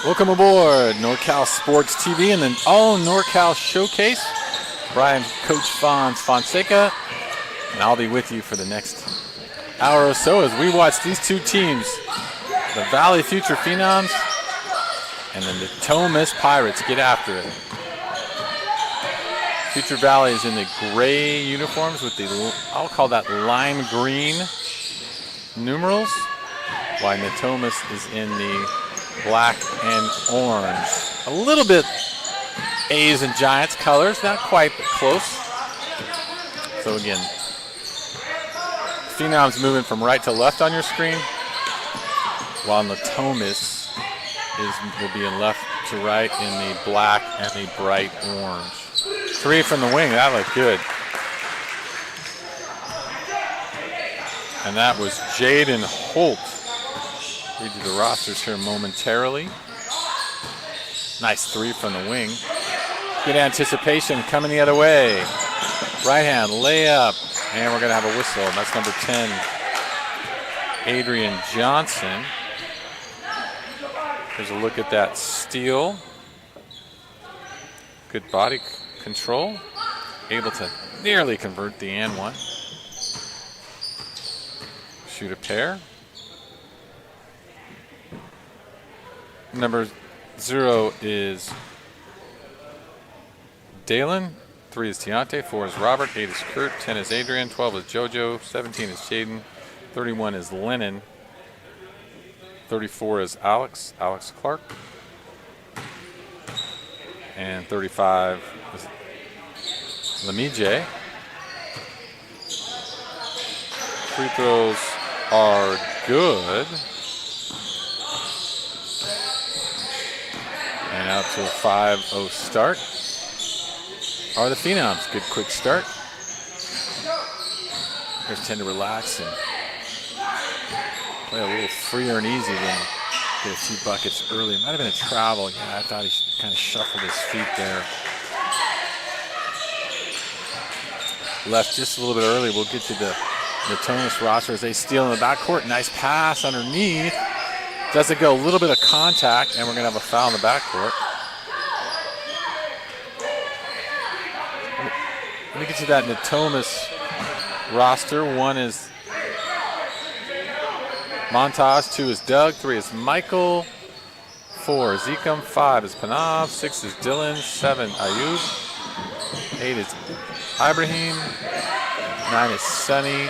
Welcome aboard NorCal Sports TV and the All NorCal Showcase. Brian, Coach Fonseca, and I'll be with you for the next hour or so as we watch these two teams, the Valley Phuture Phenoms and the Natomas Pirates, get after it. Phuture Valley is in the gray uniforms with the, I'll call that lime green numerals, while Natomas is in the black and orange. A little bit A's and Giants colors, not quite close. So again, Phenoms moving from right to left on your screen, while Natomas will be in left to right in the black and the bright orange. Three from the wing, that looked good. And that was Jaden Holt. Read you the rosters here momentarily. Nice three from the wing. Good anticipation coming the other way. Right hand layup, and we're gonna have a whistle. And that's number 10, Adrian Johnson. Here's a look at that steal. Good body control. Able to nearly convert the and one. Shoot a pair. Number 0 is Dalen, 3 is Tiante, 4 is Robert, 8 is Kurt, 10 is Adrian, 12 is Jojo, 17 is Jaden, 31 is Lennon, 34 is Alex Clark, and 35 is Lamije. Free throws are good. And out to a 5-0 start are the Phenoms. Good quick start. Here's tend to relax and play a little freer and easy than get a few buckets early. It might have been a travel. Yeah, I thought he kind of shuffled his feet there. Left just a little bit early. We'll get to the Natomas roster as they steal in the backcourt. Nice pass underneath. Doesn't go, a little bit of contact, and we're going to have a foul in the backcourt. Let me get to that Natomas roster. 1 is Montage, 2 is Doug, 3 is Michael, 4 is Zekum, 5 is Panav, 6 is Dylan, 7 Ayub, 8 is Ibrahim, 9 is Sunny,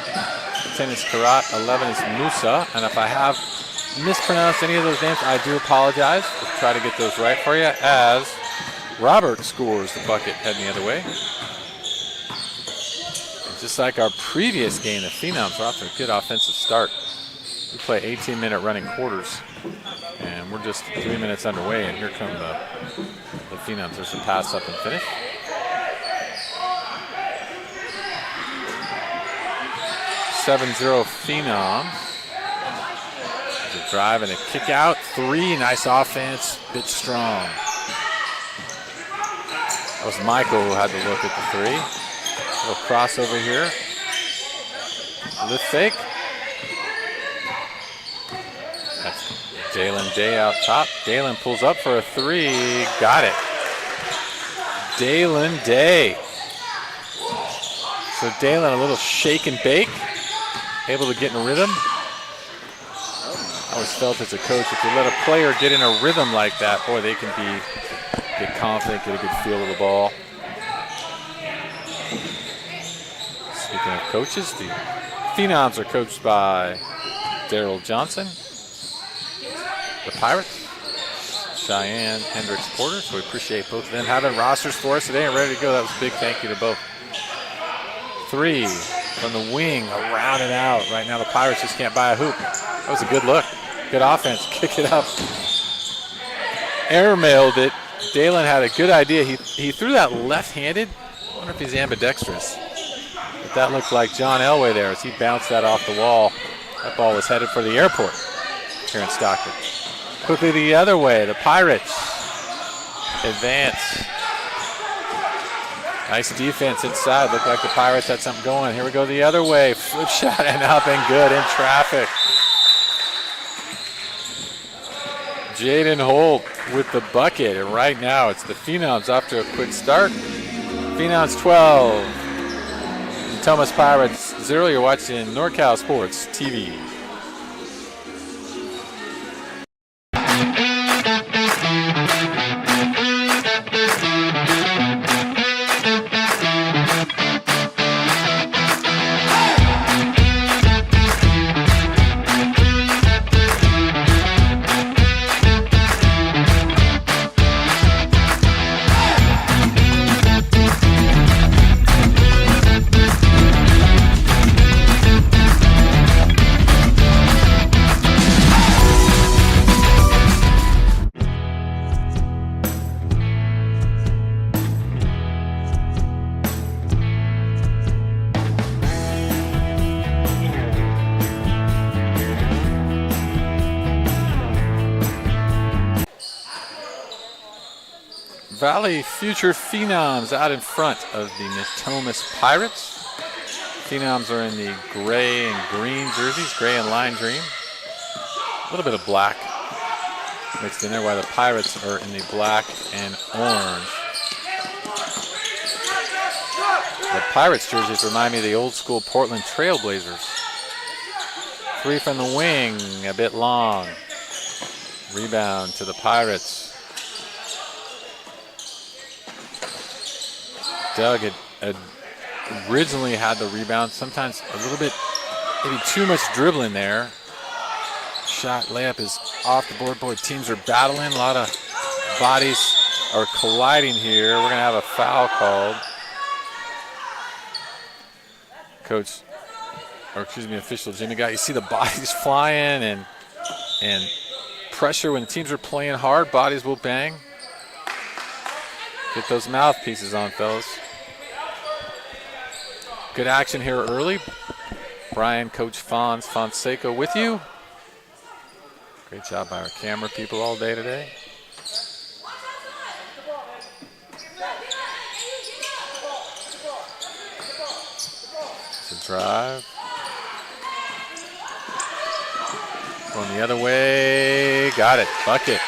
10 is Karat, 11 is Musa, and if I have mispronounced any of those names, I do apologize. We'll try to get those right for you as Robert scores the bucket heading the other way. And just like our previous game, the Phenoms are off to a good offensive start. We play 18-minute running quarters, and we're just 3 minutes underway, and here come the Phenoms. There's a pass up and finish. (7-0) Phenoms. A drive and a kick out. 3, nice offense, bit strong. That was Michael who had to look at the 3. Little crossover here. Lift fake. That's Dalen Day out top. Dalen pulls up for a 3. Got it. Dalen Day. So Dalen a little shake and bake. Able to get in a rhythm. I always felt as a coach, if you let a player get in a rhythm like that, boy, they can get confident, get a good feel of the ball. Speaking of coaches, the Phenoms are coached by Daryl Johnson. The Pirates, Cheyenne Hendricks Porter. So we appreciate both of them having rosters for us today and ready to go. That was a big thank you to both. 3 from the wing, around and out. Right now the Pirates just can't buy a hoop. That was a good look. Good offense. Kick it up. Airmailed it. Dalen had a good idea. He threw that left-handed. I wonder if he's ambidextrous. But that looked like John Elway there as he bounced that off the wall. That ball was headed for the airport here in Stockton. Quickly the other way. The Pirates advance. Nice defense inside. Looked like the Pirates had something going. Here we go the other way. flip shot and up and good in traffic. Jaden Holt with the bucket, and right now it's the Phenoms off to a quick start. Phenoms 12, Natomas Pirates 0. You're watching NorCal Sports TV. Valley Future Phenoms out in front of the Natomas Pirates. Phenoms are in the gray and green jerseys, gray and lime green. A little bit of black mixed in there, while the Pirates are in the black and orange. The Pirates jerseys remind me of the old school Portland Trailblazers. Three from the wing, a bit long. Rebound to the Pirates. Doug had originally had the rebound, sometimes a little bit, maybe too much dribbling there. Shot layup is off the board. Boy, teams are battling. A lot of bodies are colliding here. We're going to have a foul called. Official Jimmy Guy. You see the bodies flying and pressure when teams are playing hard. Bodies will bang. Get those mouthpieces on, fellas. Good action here early. Brian, Coach Fonseca with you. Great job by our camera people all day today. It's a drive. Going the other way. Got it. Bucket.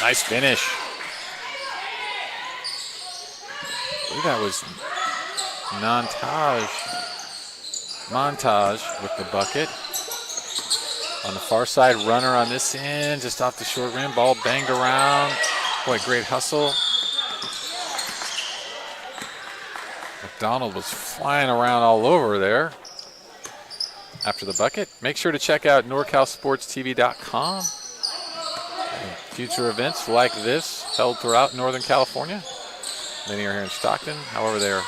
Nice finish. I believe that was Montage with the bucket. On the far side, runner on this end, just off the short rim. Ball banged around. Boy, great hustle. McDonald was flying around all over there after the bucket. Make sure to check out NorCalSportsTV.com. Future events like this held throughout Northern California. Many are here in Stockton. However, they're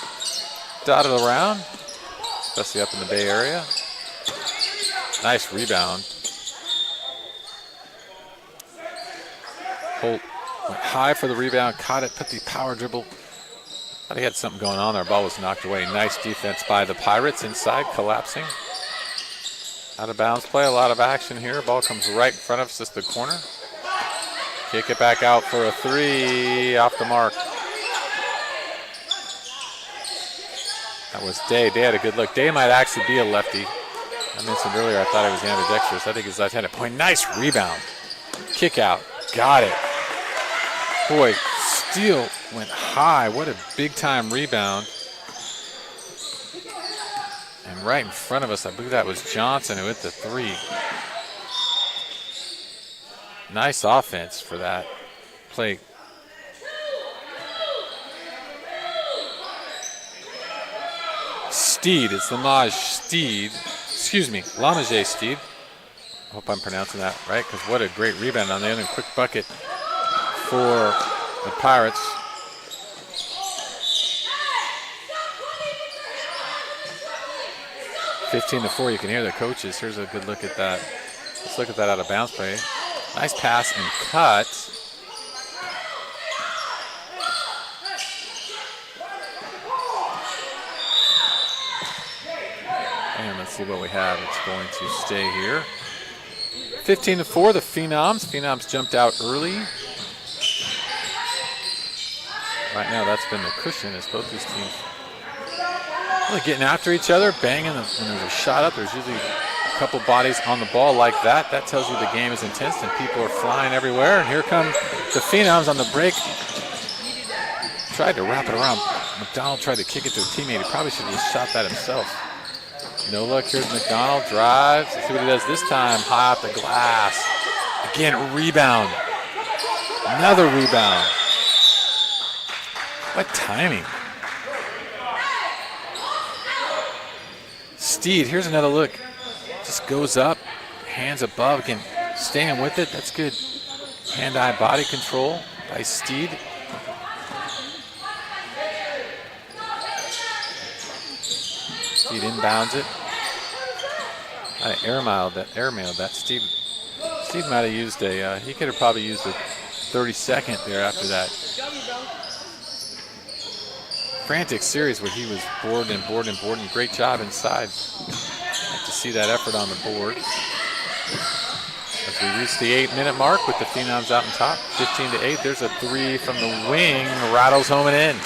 dotted around, especially up in the Bay Area. Nice rebound. Holt went high for the rebound, caught it, put the power dribble. Thought he had something going on there. Ball was knocked away. Nice defense by the Pirates inside, collapsing. Out of bounds play, a lot of action here. Ball comes right in front of us, just the corner. Kick it back out for a three, off the mark. That was Day. Day had a good look. Day might actually be a lefty. I mentioned earlier I thought he was ambidextrous. I think he's left-handed. Point, nice rebound. Kick out. Got it. Boy, steal went high. What a big-time rebound. And right in front of us, I believe that was Johnson who hit the three. Nice offense for that play. Steed, it's Lamage Steed. Excuse me, Lamage Steed. I hope I'm pronouncing that right, because what a great rebound on the other. Quick bucket for the Pirates. (15-4). You can hear the coaches. Here's a good look at that. Let's look at that out of bounds play. Nice pass and cut. And let's see what we have. It's going to stay here. 15-4, the Phenoms. Phenoms jumped out early. Right now, that's been the cushion as both these teams Really getting after each other, banging. When there's a shot up, there's usually a couple bodies on the ball like that. That tells you the game is intense and people are flying everywhere. And here come the Phenoms on the break. Tried to wrap it around. McDonald tried to kick it to a teammate. He probably should have just shot that himself. No look. Here's McDonald. Drives. Let's see what he does this time. High off the glass. Again, rebound. Another rebound. What timing. Steed, here's another look. Just goes up. Hands above. Again, staying with it. That's good hand-eye body control by Steed. Steed inbounds it. I airmailed that. Steve might have used he could have probably used a 30-second there after that. Frantic series where he was board and great job inside. Like to see that effort on the board. As we reach the 8-minute mark with the Phenoms out on top, 15-8. There's a three from the wing, rattles home and in.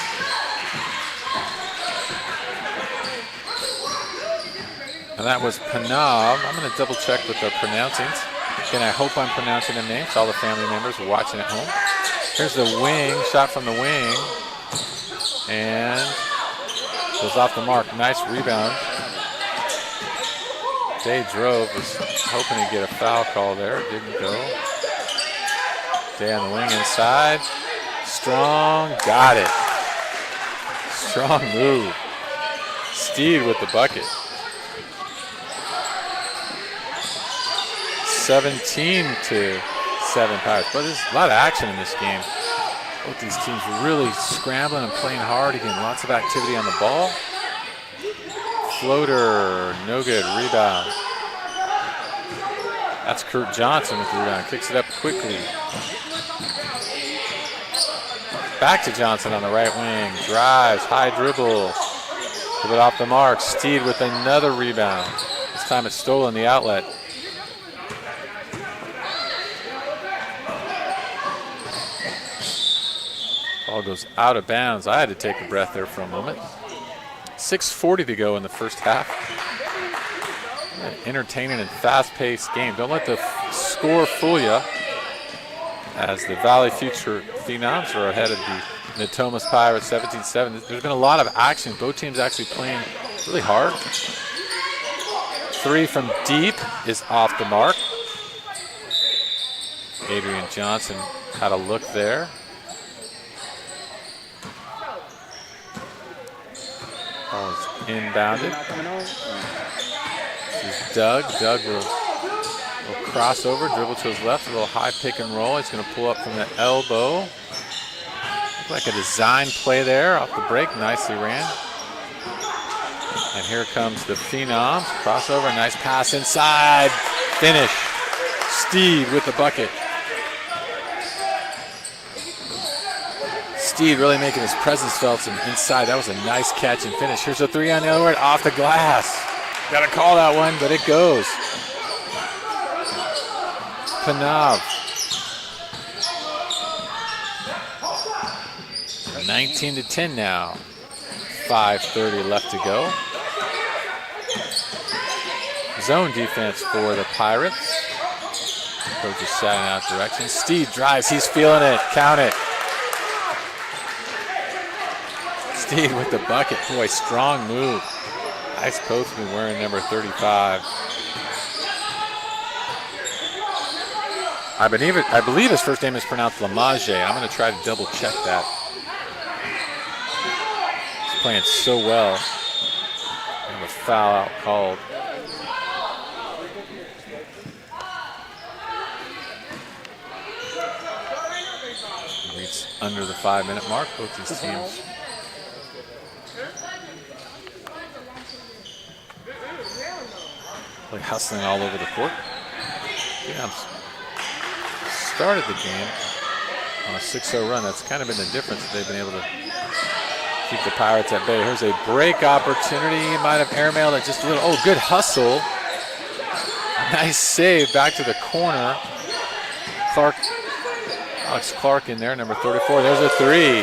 And that was Phenoms. I'm going to double check with the pronouncings. Again, I hope I'm pronouncing the names. All the family members watching at home. Here's the wing, shot from the wing. And goes off the mark. Nice rebound. Day drove, was hoping to get a foul call there. Didn't go. Day on the wing inside. Strong, got it. Strong move. Steed with the bucket. 17-7 Pirates. But there's a lot of action in this game. Both these teams really scrambling and playing hard. Again, lots of activity on the ball. Floater, no good, rebound. That's Kurt Johnson with the rebound. Kicks it up quickly. Back to Johnson on the right wing. Drives, high dribble. Put it off the mark. Steed with another rebound. This time it's stolen the outlet. Ball goes out of bounds. I had to take a breath there for a moment. 6:40 to go in the first half. An entertaining and fast-paced game. Don't let the score fool you, as the Valley Phuture Phenoms are ahead of the Natomas Pirates 17-7. There's been a lot of action. Both teams actually playing really hard. Three from deep is off the mark. Adrian Johnson had a look there. Ball is inbounded. This is Doug. Doug will cross over, dribble to his left, a little high pick and roll. He's going to pull up from the elbow. Looked like a design play there off the break. Nicely ran. And here comes the Phenoms. Crossover, nice pass inside. Finish. Steed with the bucket. Steed really making his presence felt inside. That was a nice catch and finish. Here's a three on the other end, off the glass. Got to call that one, but it goes. Phenoms. 19-10 now. 5:30 left to go. Zone defense for the Pirates. Coach is shouting out direction. Steed drives. He's feeling it. Count it. Steed with the bucket. Boy, strong move. Nice postman wearing number 35. I believe his first name is pronounced Lamage. I'm going to try to double check that. He's playing so well. And a foul out called. Reach under the 5-minute mark. Both these teams. Like hustling all over the court. Phenoms started the game on a 6-0 run. That's kind of been the difference. They've been able to keep the Pirates at bay. Here's a break opportunity. Might have airmailed it just a little. Oh, good hustle. Nice save back to the corner. Alex Clark in there, number 34. There's a three.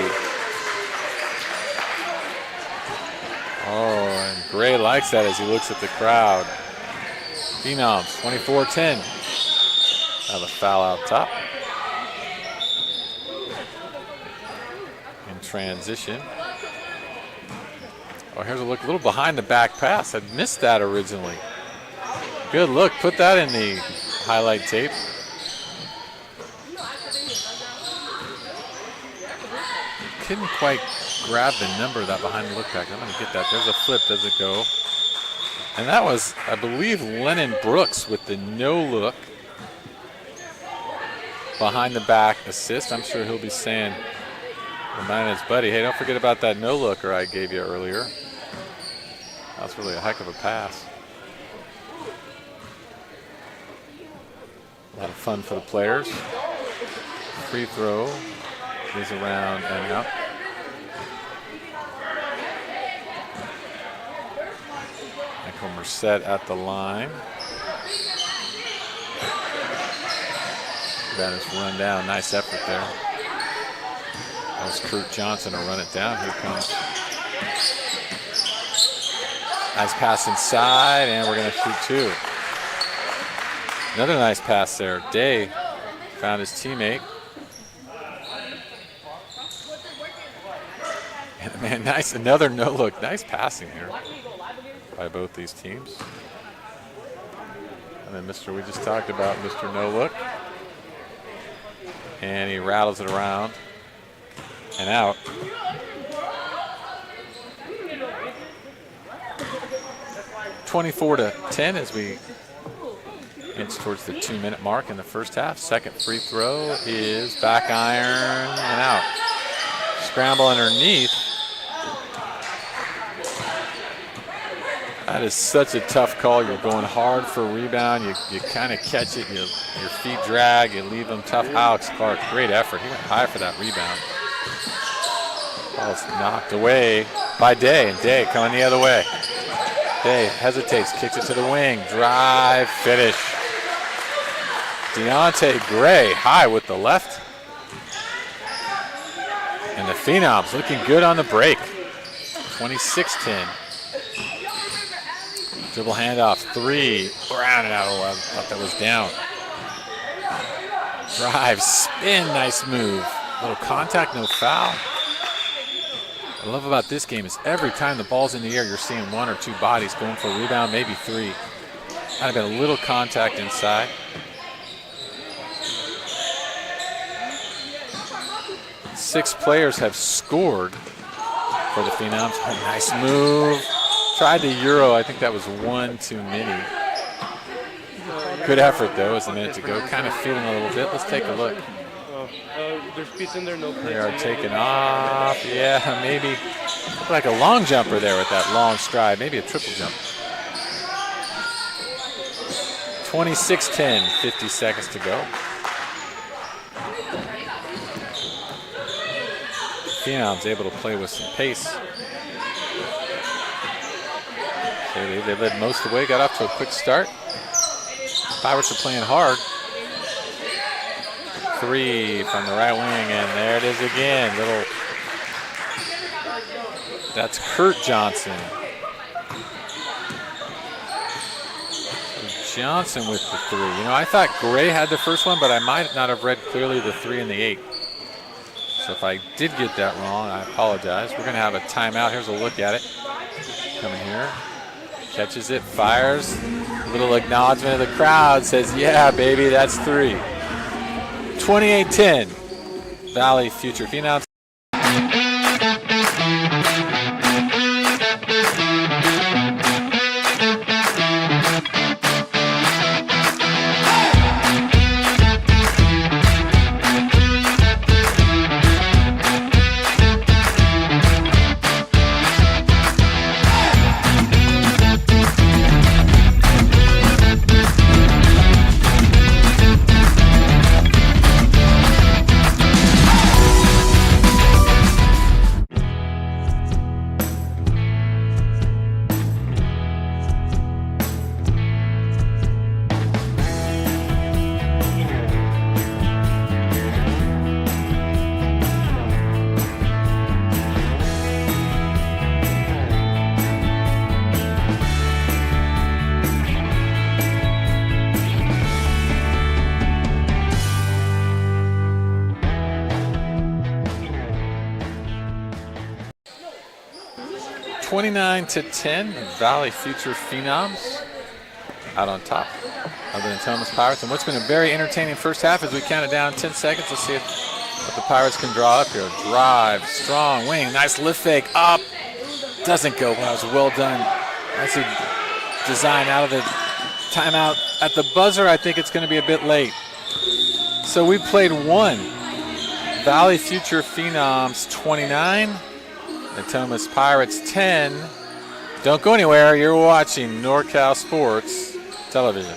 Oh, Gray likes that as he looks at the crowd. Phenoms, 24-10. Have a foul out top. In transition. Oh, here's a look, a little behind the back pass. I'd missed that originally. Good look, put that in the highlight tape. Couldn't quite grab the number of that behind the look back. I'm going to get that. There's a flip, does it go? And that was, I believe, Lennon Brooks with the no look behind the back assist. I'm sure he'll be saying, reminding his buddy, hey, don't forget about that no looker I gave you earlier. That's really a heck of a pass. A lot of fun for the players. Free throw is around and out. Michael Merced at the line. That is run down. Nice effort there. That was Kurt Johnson to run it down. Here comes. Nice pass inside, and we're going to shoot two. Another nice pass there. Day found his teammate. And man, nice, another no look. Nice passing here by both these teams. And then Mr. We just talked about, Mr. No Look. And he rattles it around and out. (24-10) as we inch towards the 2-minute mark in the first half. Second free throw is back iron and out. Scramble underneath. That is such a tough call. You're going hard for a rebound. You kind of catch it. Your feet drag. You leave them tough. Alex Clark, great effort. He went high for that rebound. Ball's knocked away by Day, and Day coming the other way. Day hesitates, kicks it to the wing. Drive, finish. Deontay Gray high with the left. And the Phenoms looking good on the break. 26-10. Dribble handoff, three, around and out. Oh, I thought that was down. Drive, spin, nice move. Little contact, no foul. What I love about this game is every time the ball's in the air, you're seeing one or two bodies going for a rebound, maybe three. Might have been a little contact inside. Six players have scored for the Phenoms. Oh, nice move. Tried the Euro. I think that was one too many. Good effort, though, as a minute to go. Kind of feeling a little bit. Let's take a look. There's piece in there, no They are taking off. Yeah, maybe like a long jumper there with that long stride. Maybe a triple jump. 26-10, 50 seconds to go. Phenoms able to play with some pace. They led most of the way, got off to a quick start. Pirates are playing hard. Three from the right wing, and there it is again. That's Kurt Johnson. Johnson with the three. You know, I thought Gray had the first one, but I might not have read clearly the 3 and the 8. So if I did get that wrong, I apologize. We're going to have a timeout. Here's a look at it. Coming here. Catches it, fires. A little acknowledgement of the crowd. Says, yeah, baby, that's 3. 28-10. Valley Phuture Phenoms. 29-10, Valley Phuture Phenoms out on top of the Natomas Pirates. And what's been a very entertaining first half as we count it down 10 seconds. Let's see what the Pirates can draw up here. Drive, strong wing, nice lift fake, up. Doesn't go well, it was well done. Nicely designed out of the timeout. At the buzzer, I think it's going to be a bit late. So we played one. Valley Phuture Phenoms 29, Natomas Pirates 10. Don't go anywhere, you're watching NorCal Sports Television.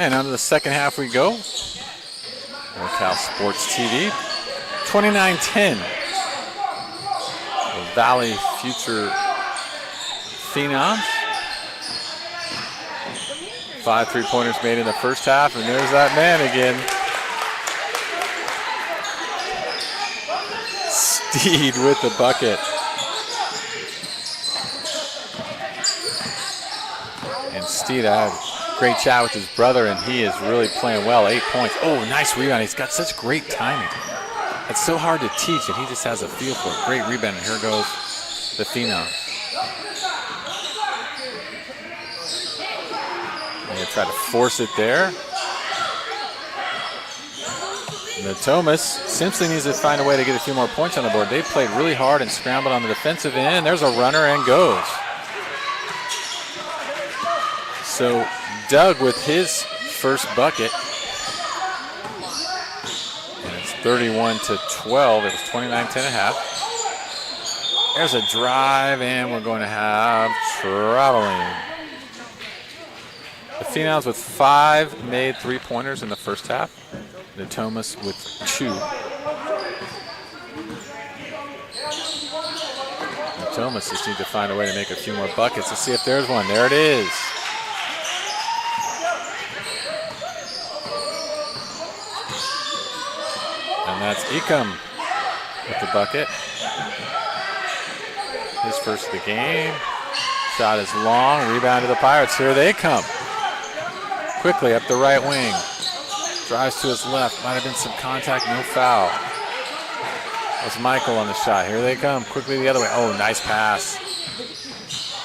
And on to the second half we go. NorCal Sports TV. 29-10. The Valley Phuture Phenoms. 5 3-pointers made in the first half, and there's that man again. Steed with the bucket. And Steed, I have great chat with his brother, and he is really playing well. 8 points. Oh, nice rebound. He's got such great timing. It's so hard to teach, and he just has a feel for it. Great rebound, and here goes the Phenoms. And they try to force it there. Natomas simply needs to find a way to get a few more points on the board. They played really hard and scrambled on the defensive end. There's a runner and goes. So Doug with his first bucket. And it's 31-12. It was 29-10.5. There's a drive, and we're going to have traveling. The Phenoms with 5 made 3-pointers in the first half. Natomas with 2. Natomas just needs to find a way to make a few more buckets. Let's see if there's one. There it is. And that's Ecom with the bucket. His first of the game. Shot is long. Rebound to the Pirates. Here they come. Quickly up the right wing. Drives to his left. Might have been some contact. No foul. That's Michael on the shot. Here they come. Quickly the other way. Oh, nice pass.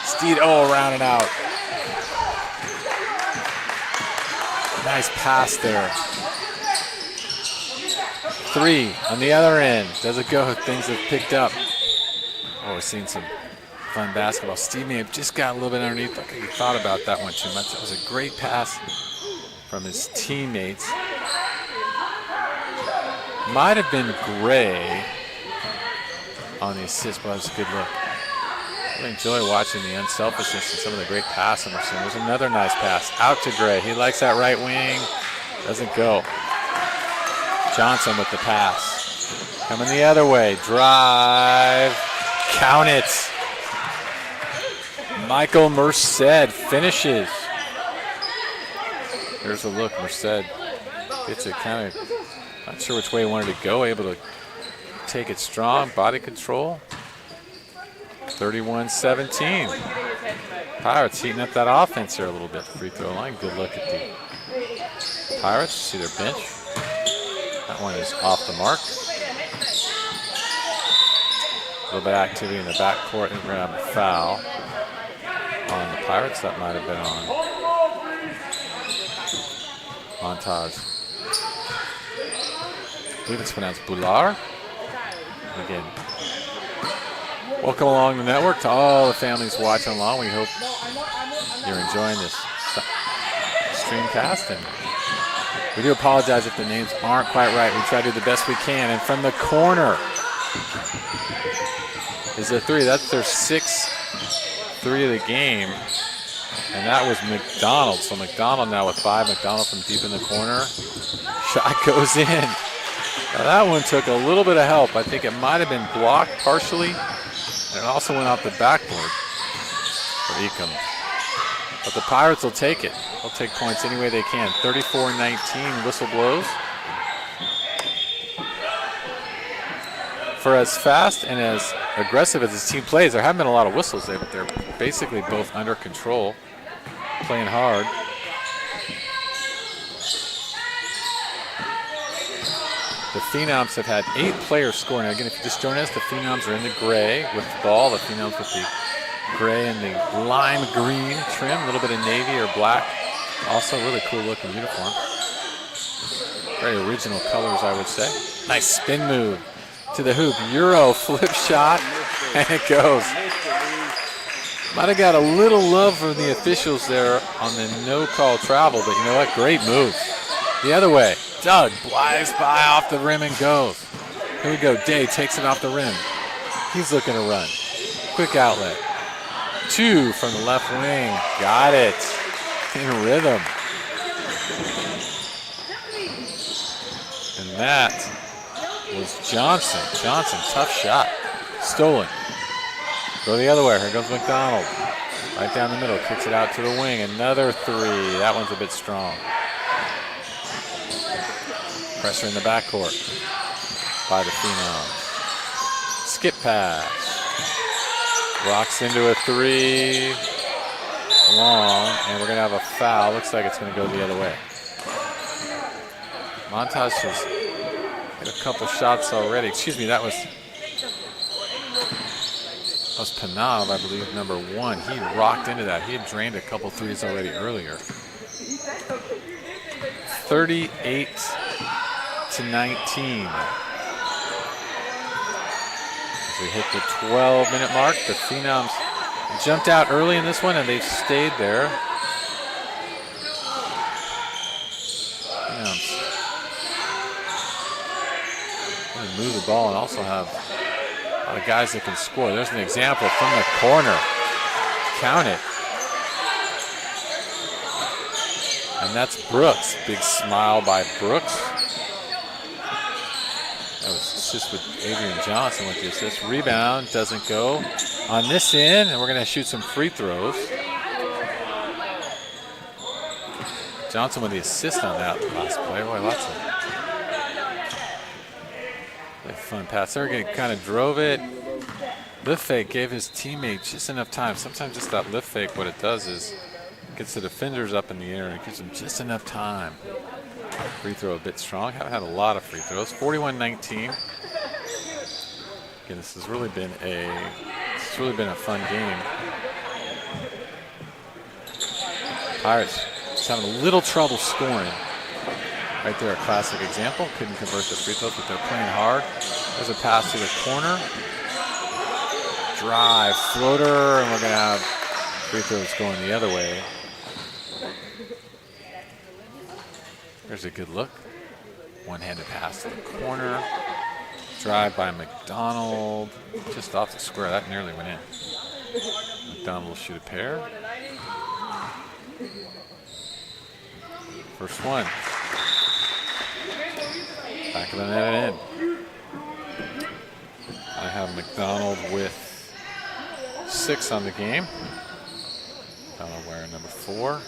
Steed, around and out. Nice pass there. 3 on the other end. Does it go? Things have picked up. Oh, we're seeing some fun basketball. Steve may have just got a little bit underneath. Look, he thought about that one too much. That was a great pass from his teammates. Might have been Gray on the assist, but that was a good look. I enjoy watching the unselfishness and some of the great passing we're seeing. There's another nice pass out to Gray. He likes that right wing. Doesn't go. Johnson with the pass. Coming the other way. Drive. Count it. Michael Merced finishes. Here's a look. Merced gets it kind of, not sure which way he wanted to go. Able to take it strong. Body control. 31-17. Pirates heating up that offense here a little bit. Free throw line. Good look at the Pirates. See their bench. That one is off the mark. A little bit of activity in the backcourt. And we're going to have a foul on the Pirates. That might have been on Montage. I believe it's pronounced Bular. Again, welcome along the network to all the families watching along. We hope you're enjoying this streamcast, and we do apologize if the names aren't quite right. We try to do the best we can. And from the corner is a 3. That's their 6th 3 of the game, and that was McDonald. So McDonald now with 5. McDonald from deep in the corner. Shot goes in. Now that one took a little bit of help. I think it might have been blocked partially. And it also went off the backboard for Ecom. But the Pirates will take it. They'll take points any way they can. 34-19, whistle blows. For as fast and as aggressive as this team plays, there haven't been a lot of whistles. They're basically both under control, playing hard. The Phenoms have had 8 players score. Now again, if you just join us, the Phenoms are in the gray with the ball. The Phenoms with the gray and the lime green trim, a little bit of navy or black. Also really cool looking uniform. Very original colors, I would say. Nice spin move to the hoop. Euro flip shot, and it goes. Might have got a little love from the officials there on the no-call travel, but you know what? Great move. The other way. Doug flies by off the rim and goes. Here we go. Day takes it off the rim. He's looking to run. Quick outlet. 2 from the left wing. Got it. In rhythm. And that was Johnson. Johnson, tough shot. Stolen. Go the other way. Here goes McDonald. Right down the middle. Kicks it out to the wing. Another 3. That one's a bit strong. Pressure in the backcourt by the Phenoms. Skip pass. Rocks into a 3. Long, and we're going to have a foul. Looks like it's going to go the other way. Montage has hit a couple shots already. Excuse me, that was Phenoms, I believe, number 1. He rocked into that. He had drained a couple 3s already earlier. 38-19. As we hit the 12-minute mark, the Phenoms jumped out early in this one, and they've stayed there. Phenoms really move the ball and also have a lot of guys that can score. There's an example from the corner. Count it. And that's Brooks. Big smile by Brooks. That was assist with Adrian Johnson with the assist. Rebound doesn't go on this end, and we're going to shoot some free throws. Johnson with the assist on that last play. Boy, lots of really fun pass. There again, kind of drove it. Lift fake gave his teammate just enough time. Sometimes just that lift fake, what it does is gets the defenders up in the air and gives them just enough time. Free throw a bit strong. Haven't had a lot of free throws. 41-19. Again, this has really been a fun game. Pirates Just having a little trouble scoring. Right there, a classic example. Couldn't convert the free throws, but they're playing hard. There's a pass to the corner. Drive, floater, and we're going to have free throws going the other way. There's a good look. One-handed pass to the corner. Drive by McDonald. Just off the square. That nearly went in. McDonald will shoot a pair. First one. Back of the net and in. I have McDonald with 6 on the game. McDonald wearing number 4.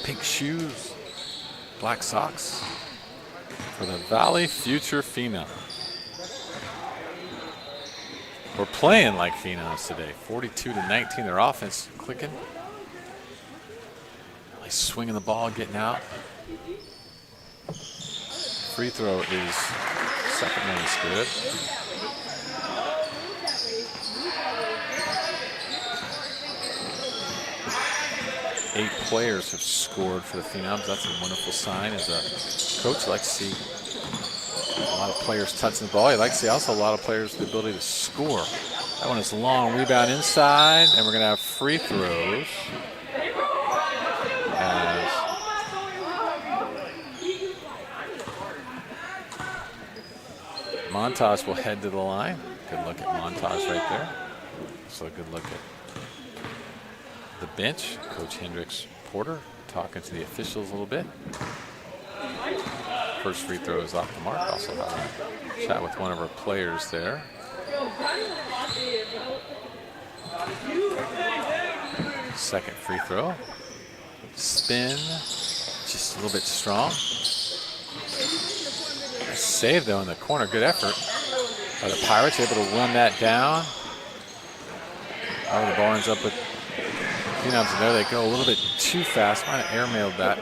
Pink shoes, black socks for the Valley Phuture Phenoms. We're playing like Phenoms today. 42-19. Their offense clicking. Really swinging the ball, getting out. Free throw is second one is good. Eight players have scored for the Phenoms. That's a wonderful sign. As a coach, you like to see a lot of players touching the ball. You like to see also a lot of players with the ability to score. That one is long. Rebound inside, and we're going to have free throws. As Montage will head to the line. Good look at Montage right there. So a good look at the bench. Coach Hendricks Porter talking to the officials a little bit. First free throw is off the mark. Also have a chat with one of our players there. Second free throw. Spin. Just a little bit strong. Nice save though in the corner. Good effort by the Pirates. Able to run that down. Oh, the ball ends up with Phenoms, and there they go a little bit too fast. Might have airmailed that.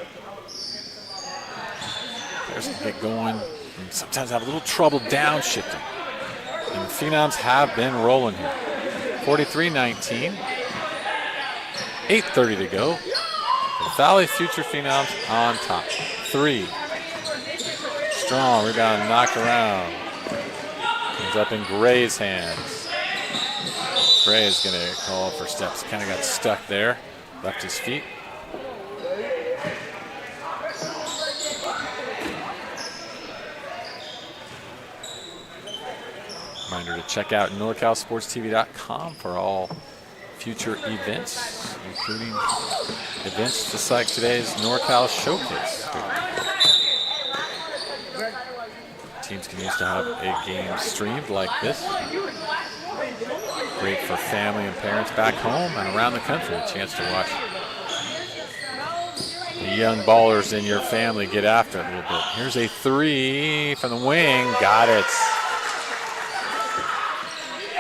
Players can get going and sometimes have a little trouble downshifting. And the Phenoms have been rolling here. 43-19. 8:30 to go. The Valley Phuture Phenoms on top. 3. Strong rebound knocked around. Ends up in Gray's hands. Gray is going to call for steps. Kind of got stuck there. Left his feet. Reminder to check out NorCalSportsTV.com for all future events, including events just like today's NorCal Showcase. Teams can used to have a game streamed like this. Great for family and parents back home and around the country. A chance to watch the young ballers in your family get after it a little bit. Here's a 3 from the wing. Got it.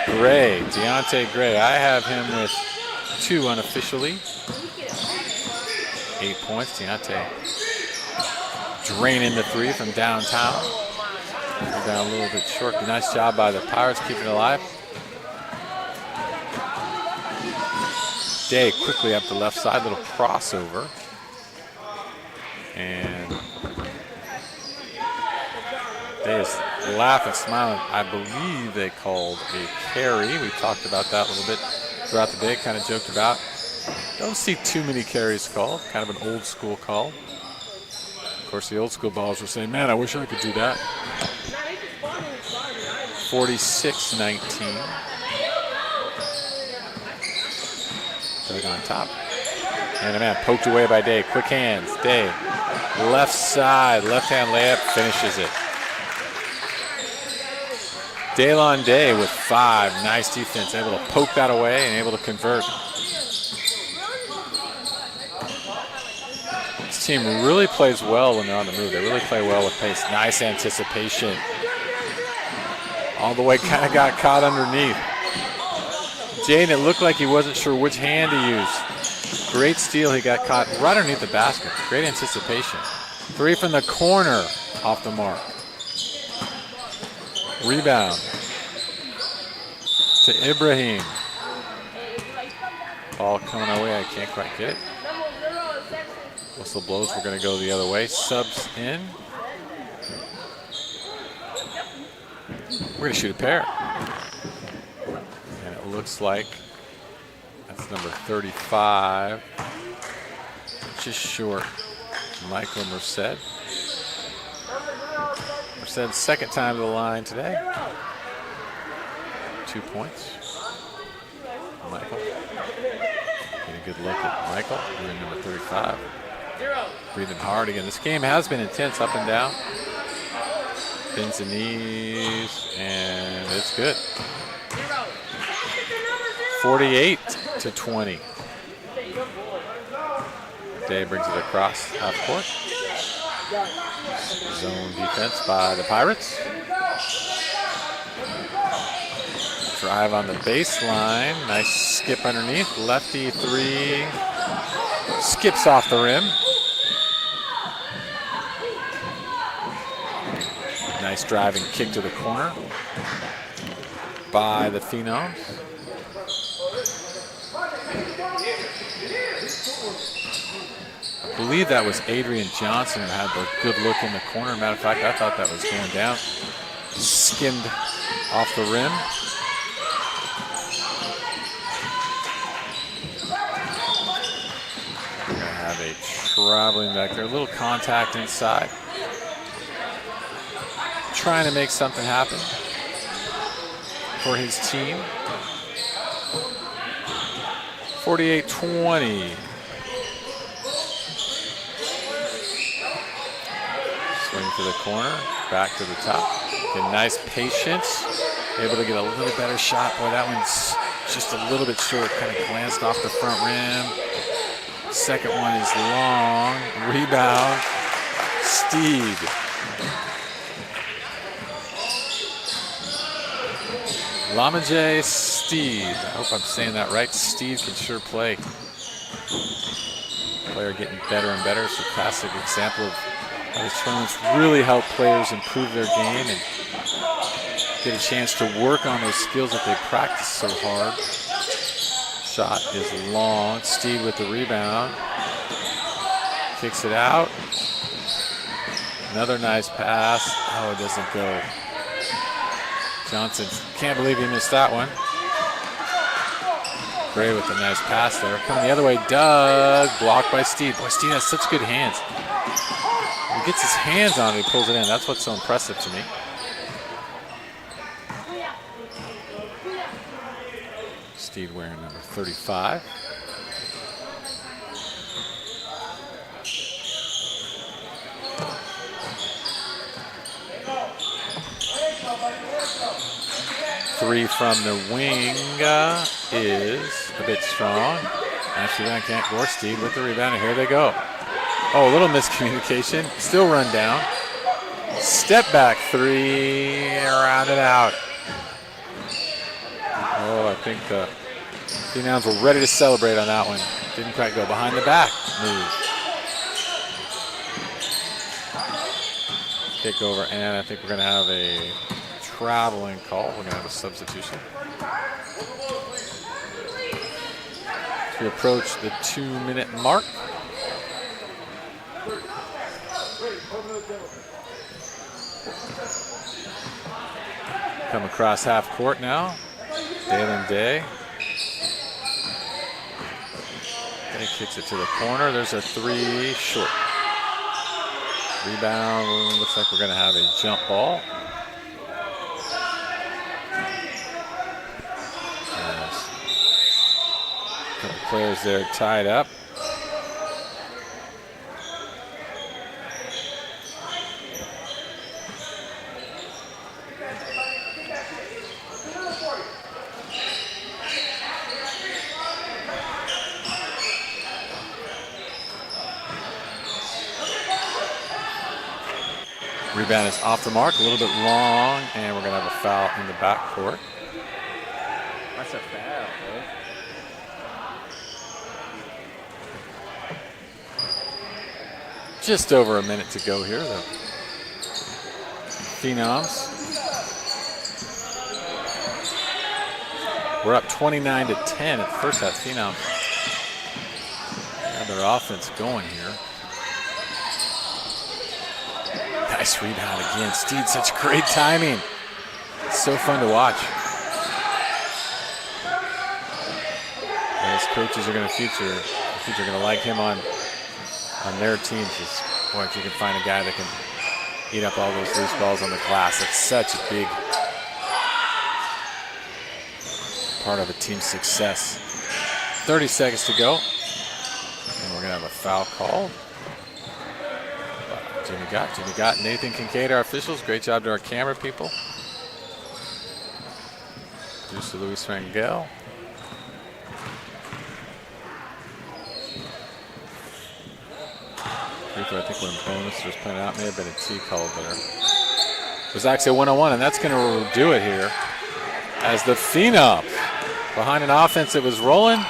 Gray, Deontay Gray. I have him with 2 unofficially. 8 points. Deontay draining the 3 from downtown. Down a little bit short. Nice job by the Pirates keeping it alive. Day quickly up the left side, little crossover. And Day is laughing, smiling. I believe they called a carry. We talked about that a little bit throughout the day, kind of joked about. Don't see too many carries called, kind of an old school call. Of course, the old school ballers were saying, man, I wish I could do that. 46-19. Doug on top. And a man poked away by Day. Quick hands. Day. Left side. Left-hand layup. Finishes it. Daylon Day with 5. Nice defense. Able to poke that away and able to convert. This team really plays well when they're on the move. They really play well with pace. Nice anticipation. All the way, kind of got caught underneath. Jaden, it looked like he wasn't sure which hand to use. Great steal. He got caught right underneath the basket. Great anticipation. 3 from the corner, off the mark. Rebound to Ibrahim. Ball coming our way. I can't quite get it. whistle blows, we're going to go the other way. Subs in. We're going to shoot a pair. And it looks like that's number 35. Just short. Michael Merced. Merced's second time to the line today. 2 points. Michael. Get a good look at Michael, doing number 35. Breathing hard again. This game has been intense up and down. Bends the knees, and it's good. 48-20. Day brings it across half court. Zone defense by the Pirates. Drive on the baseline. Nice skip underneath. Lefty three. Skips off the rim. Nice driving kick to the corner by the Phenoms. I believe that was Adrian Johnson who had the good look in the corner. Matter of fact, I thought that was going down. Skimmed off the rim. We're going to have a traveling back there. A little contact inside. Trying to make something happen for his team. 48-20. Swing to the corner, back to the top. Okay, nice patience. Able to get a little better shot. Boy, that one's just a little bit short. Kind of glanced off the front rim. Second one is long. Rebound. Steed. Lamajay Steed. I hope I'm saying that right. Steed can sure play. Player getting better and better. It's a classic example of how these tournaments really help players improve their game and get a chance to work on those skills that they practice so hard. Shot is long. Steed with the rebound. Kicks it out. Another nice pass. Oh, it doesn't go. Johnson, can't believe he missed that one. Gray with a nice pass there. Coming the other way, Doug, blocked by Steed. Boy, Steed has such good hands. When he gets his hands on it, he pulls it in. That's what's so impressive to me. Steed wearing number 35. Three from the wing is a bit strong. Actually, I can't go. Steed with the rebound, and here they go. Oh, a little miscommunication. Still run down. Step back three, round it out. Oh, I think the Phenoms were ready to celebrate on that one. Didn't quite go. Behind the back move. Kick over, and I think we're going to have a traveling call. We're going to have a substitution. As we approach the 2-minute mark. Come across half court now. Dalen Day. Day kicks it to the corner. There's a three short. Rebound. Looks like we're going to have a jump ball. Players there tied up. Rebound is off the mark, a little bit long, and we're going to have a foul in the backcourt. That's a foul, bro. Just over a minute to go here, though. Phenoms. We're up 29-10 at first half. Phenoms have their offense going here. Nice rebound again. Steed, such great timing. It's so fun to watch. And his coaches are going to Phuture going to like him on their team. Just, boy, if you can find a guy that can eat up all those loose balls on the glass, that's such a big part of a team's success. 30 seconds to go. And we're going to have a foul called. Jimmy Gott, Nathan Kincaid, our officials. Great job to our camera people. Deuce to Luis Rangel. Free throw, I think when bonus was pointed out, may have been a T called there. It was actually a one-on-one, and that's going to do it here as the Phenoms, behind an offense that was rolling,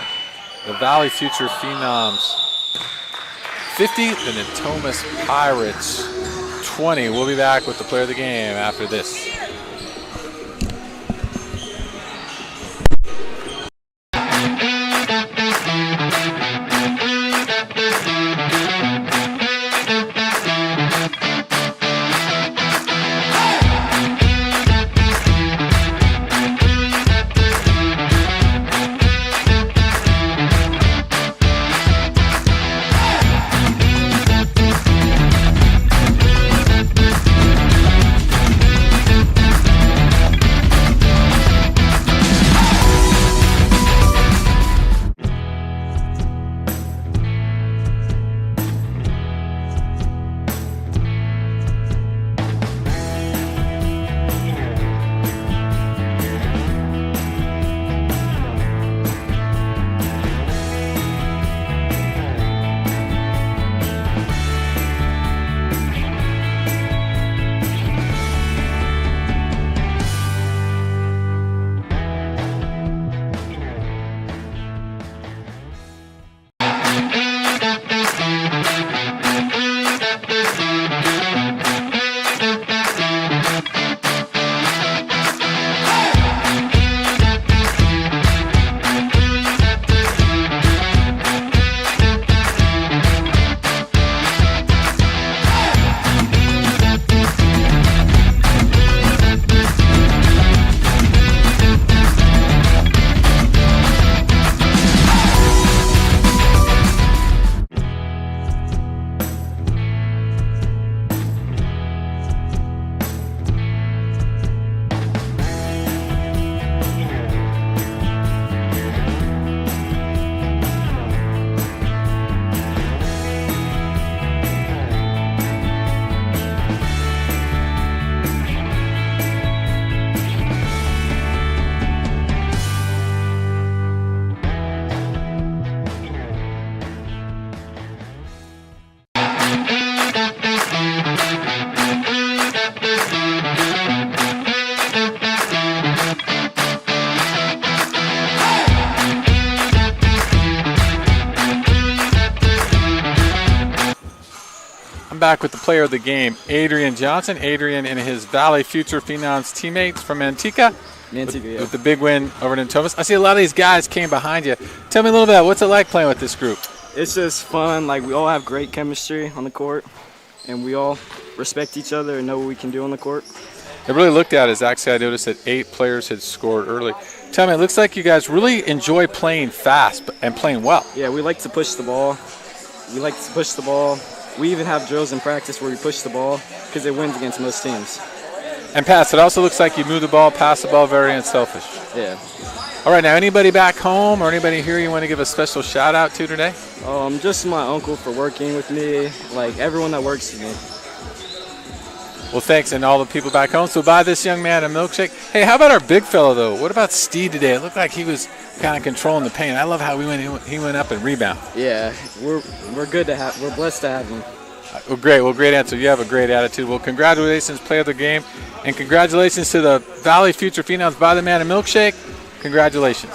the Valley Phuture Phenoms 50, the Natomas Pirates 20. We'll be back with the player of the game after this. Back with the player of the game, Adrian Johnson. Adrian and his Valley Phuture Phenoms teammates from Manteca with the big win over Natomas. I see a lot of these guys came behind you. Tell me a little bit, what's it like playing with this group? It's just fun. Like, we all have great chemistry on the court, and we all respect each other and know what we can do on the court. It really looked at is actually I noticed that 8 players had scored early. Tell me, it looks like you guys really enjoy playing fast and playing well. Yeah, we like to push the ball. We even have drills in practice where we push the ball because it wins against most teams. And pass. It also looks like you move the ball, pass the ball, very unselfish. Yeah. All right, now anybody back home or anybody here you want to give a special shout out to today? Just my uncle for working with me, like everyone that works with me. Well, thanks, and all the people back home. So buy this young man a milkshake. Hey, how about our big fellow, though? What about Steed today? It looked like he was kind of controlling the paint. I love how he went up and rebounded. Yeah, we're blessed to have him. Well, great. Well, great answer. You have a great attitude. Well, congratulations, player of the game, and congratulations to the Valley Phuture Phenoms. Buy the man a milkshake. Congratulations.